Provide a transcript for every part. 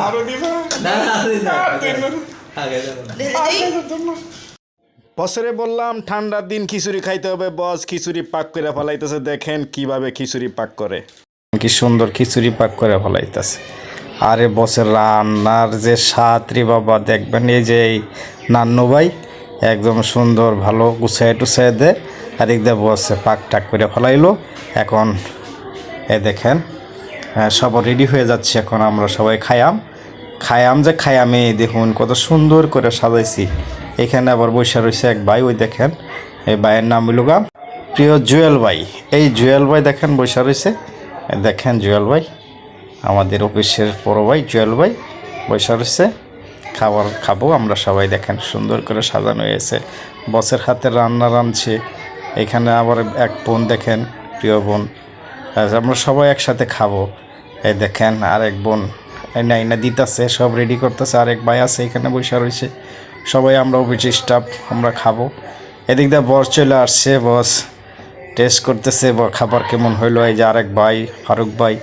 আরো দিবা না বছরে বললাম ঠান্ডার দিন খিচুড়ি খাইতে হবে, বস খিচুড়ি পাক করে ফেলাইতেছে। দেখেন কিভাবে খিচুড়ি পাক করে, কি সুন্দর খিচুড়ি পাক করে ফেলাইতেছে। আরে বসের রান্নার যে স্বাদ রে বাবা, দেখবেন এই যে এই নান্নু ভাই একদম সুন্দর ভালো গুছাই টুছাই দেয়, আর একদম বসে পাক টাক করে ফেলাইলো। এখন এ দেখেন সব রেডি হয়ে যাচ্ছে। এখন আমরা সবাই খায়ামে দেখুন কত সুন্দর করে সাজাইছি। এখানে আবার বসে রয়েছে এক ভাই, ওই দেখেন এই ভাইয়ের নাম হইল গা প্রিয় জুয়েল ভাই। এই জুয়েল ভাই দেখেন বসে রয়েছে, দেখেন জুয়েল ভাই আমাদের অফিসের বড় ভাই জুয়েল ভাই বসে রয়েছে। খাবার খাবো আমরা সবাই, দেখেন সুন্দর করে সাজানো হয়েছে। বসের হাতে রান্না রাঁধছে। এখানে আবার এক বোন দেখেন, প্রিয় বোন, আমরা সবাই একসাথে খাবো। এই দেখেন আরেক বোন না দিতেছে, সব রেডি করতেছে। আরেক ভাই আছে এখানে বসে রয়েছে। সবাই আমরা অফিস স্টাফ আমরা খাবো। এদিক দিয়ে বস চলে আসছে, বস টেস্ট করতেছে খাবার কেমন হইলো। এই যে আরেক ভাই ফারুক ভাই,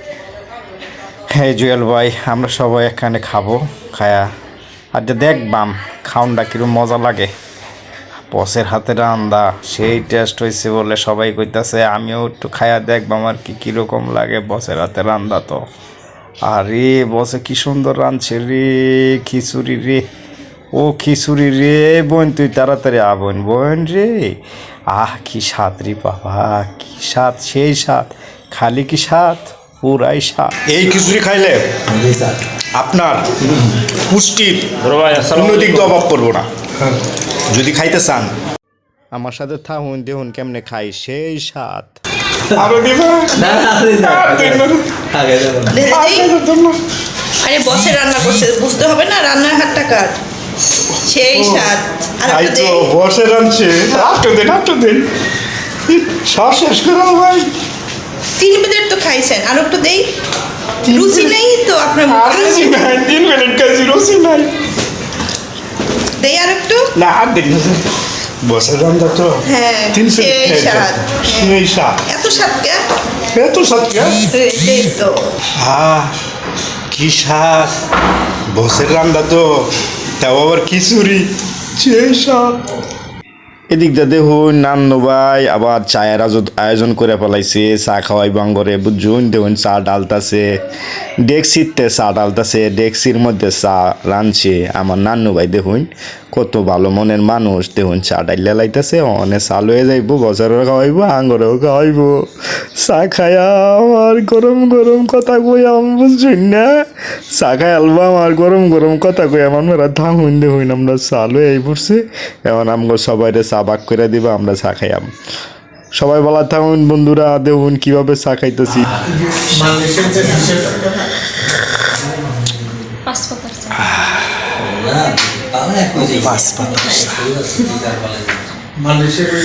হ্যাঁ জুয়েল ভাই, আমরা সবাই এখানে খাবো। খায়া আর যে দেখবাম খাউনটা কিরকম মজা লাগে। বসের হাতে রান্দা সেই টেস্ট হয়েছে বলে সবাই কইতাছে, আমিও একটু খায়া দেখবাম আর কি কীরকম লাগে বসের হাতে রান্দা। তো আরে বসে কি সুন্দর রাঁধছে রে খিচুড়ি রে, ও খিচুড়ি রে বোন, তুই তাড়াতাড়ি বোন বোন রে। কি স্বাদ রে বাবা, কি স্বাদ, সেই স্বাদ, খালি কি স্বাদ, পুরাই স্বাদ। এই খিচুড়ি খাইলে আপনার পুষ্টির কোনো দিক দিয়ে অভাব পড়বো না। যদি খাইতে চান আমার সাথে থাকুন, দেখুন কেমনে খাই, সেই স্বাদ। আরো দিবা না আরে বসে রান্না করছে, বুঝতে হবে না রান্নার হাতটা কার, সেই স্বাদ। তাই তো বসে রাঁধছে। আটটো দিন সব শেষ করো ভাই। 3 প্লেট তো খাইছেন, আর একটু দেই। রুচি নেই তো আপনার রুচি নাই, 3 মিনিট খাইছি, রুচি নাই। দেই আর একটু না আর দিন বসে রান্না তো। হ্যাঁ সেই স্বাদ, সেই স্বাদ। এত স্বাদ কে, এত স্বাদ কে, এই তো কি স্বাদ বসের রান্না তো, তাও আবার খিচুড়ি, সেই স্বাদ। এদিক দিয়ে দেখুন নান্নু ভাই আবার চায়ের আয়োজন করে ফেলাইছে। চা খাওয়াই বাঙ্গরে বুঝুন, দেখুন চা ডালতাছে, ডেক্সিতে চা ডালতাছে, ডেক্সির মধ্যে চা রাঁধছে আমার নান্নু ভাই। দেখুন কত ভালো মনের মানুষ, দেখুন চা ডাইলে লাইতেছে, অনেক চা লয়ে যাইব, বছরেও খাওয়াইব, আঙ্গরেও খাওয়াইব। চা খায়া আমার গরম গরম কথা কই আম বুঝছুন না, চা খাই আলবাম আর গরম গরম কথা কই আমার মেয়েরা থাকুন। দেখুন আমরা চা লয়ে এই পড়ছি, এখন আমগো সবাই চা বাক করে দিবা, আমরা চা খাইয়াম। সবাই বলা থাকুন বন্ধুরা, দেখুন কিভাবে চা খাইতেছি। মালয়েশিয়ার